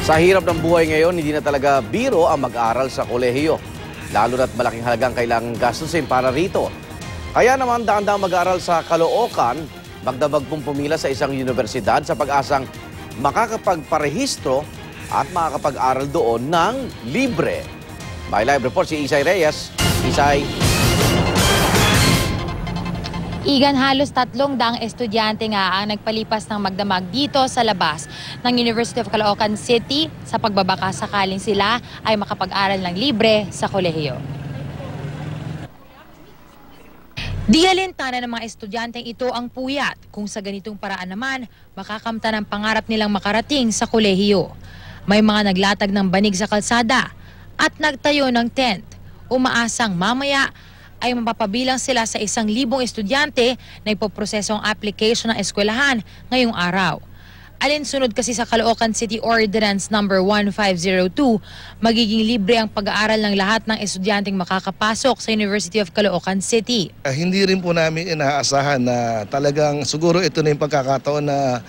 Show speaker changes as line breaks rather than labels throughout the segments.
Sa hirap ng buhay ngayon, hindi na talaga biro ang mag-aral sa kolehiyo. Lalo na't malaking halagang kailangang gastusin para rito. Kaya naman daan-daang mag-aral sa Caloocan, magdamag pong pumila sa isang universidad sa pag-asang makakapagparehistro at makakapag-aral doon ng libre. May live report si Isay Reyes. Isay.
Igan, halos 300 estudyante nga ang nagpalipas ng magdamag dito sa labas ng University of Caloocan City sa pagbabaka sakaling sila ay makapag-aral ng libre sa kolehiyo. Di alintana ng mga estudyanteng ito ang puyat kung sa ganitong paraan naman makakamta ng pangarap nilang makarating sa kolehiyo. May mga naglatag ng banig sa kalsada at nagtayo ng tent. Umaasang mamaya ay mapapabilang sila sa 1,000 estudyante na ipoprosesong application ng eskwelahan ngayong araw. Alinsunod kasi sa Caloocan City Ordinance No. 1502, magiging libre ang pag-aaral ng lahat ng estudyanteng makakapasok sa University of Caloocan City.
Hindi rin po namin inaasahan na talagang siguro ito na yung pagkakataon na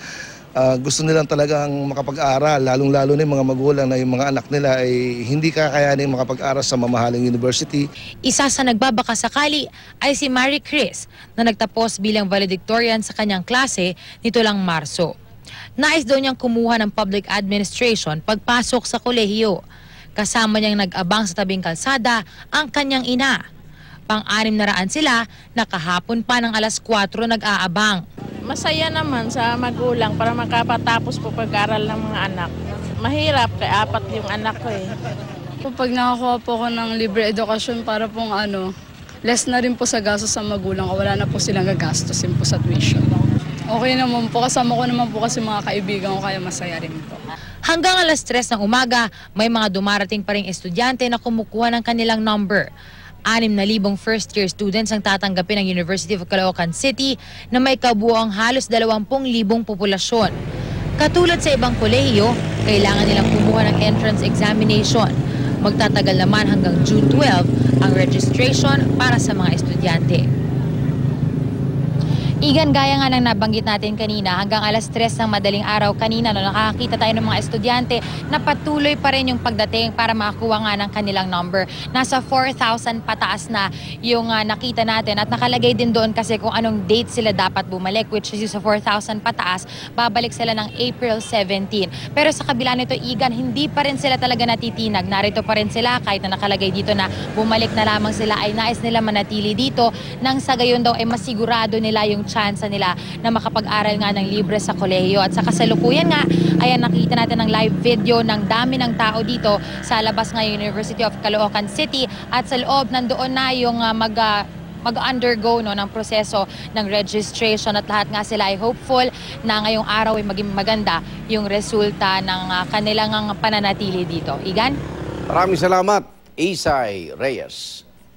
gusto nilang talagang makapag-aral, lalong-lalo na yung mga magulang na yung mga anak nila ay hindi kakayanin makapag-aral sa mamahaling university.
Isa sa nagbabaka sakali ay si Marie Chris na nagtapos bilang valedictorian sa kanyang klase nito lang Marso. Nais daw niyang kumuha ng public administration pagpasok sa kolehiyo. Kasama niyang nag-abang sa tabing kalsada ang kanyang ina. Pang-600 sila na kahapon pa ng alas 4 nag-aabang.
Masaya naman sa magulang para makapatapos po pag-aral ng mga anak. Mahirap, kaya 4 yung anak ko eh.
Pag nakakuha po ko ng libre edukasyon para pong less na rin po sa gastos sa magulang ko, wala na po silang gagastusin po sa tuition. Okay naman po, kasama ko naman po kasi mga kaibigan ko kaya masaya rin po.
Hanggang alas 3 ng umaga, may mga dumarating pa ring estudyante na kumukuha ng kanilang number. 6,000 first-year students ang tatanggapin ng University of Caloocan City na may kabuuang halos 20,000 populasyon. Katulad sa ibang kolehiyo, kailangan nilang kumuha ng entrance examination. Magtatagal naman hanggang June 12 ang registration para sa mga estudyante. Igan, gaya nga ng nabanggit natin kanina, hanggang alas 3 ng madaling araw kanina, nakakita tayo ng mga estudyante na patuloy pa rin yung pagdating para makakuha nga ng kanilang number. Nasa 4,000 pataas na yung nakita natin at nakalagay din doon kasi kung anong date sila dapat bumalik, which is sa 4,000 pataas, babalik sila ng April 17. Pero sa kabila nito, Igan, hindi pa rin sila talaga natitinag. Narito pa rin sila kahit na nakalagay dito na bumalik na lamang sila, ay nais nila manatili dito nang sa gayon daw ay masigurado nila yung chance nila na makapag-aral nga ng libre sa kolehiyo. At sa kasalukuyan nga, ayan, nakita natin ng live video ng dami ng tao dito sa labas ng University of Caloocan City at sa loob nandoon na yung mag-undergo ng proseso ng registration at lahat nga sila ay hopeful na ngayong araw ay maging maganda yung resulta ng kanilang pananatili dito. Igan?
Maraming salamat, Isay Reyes.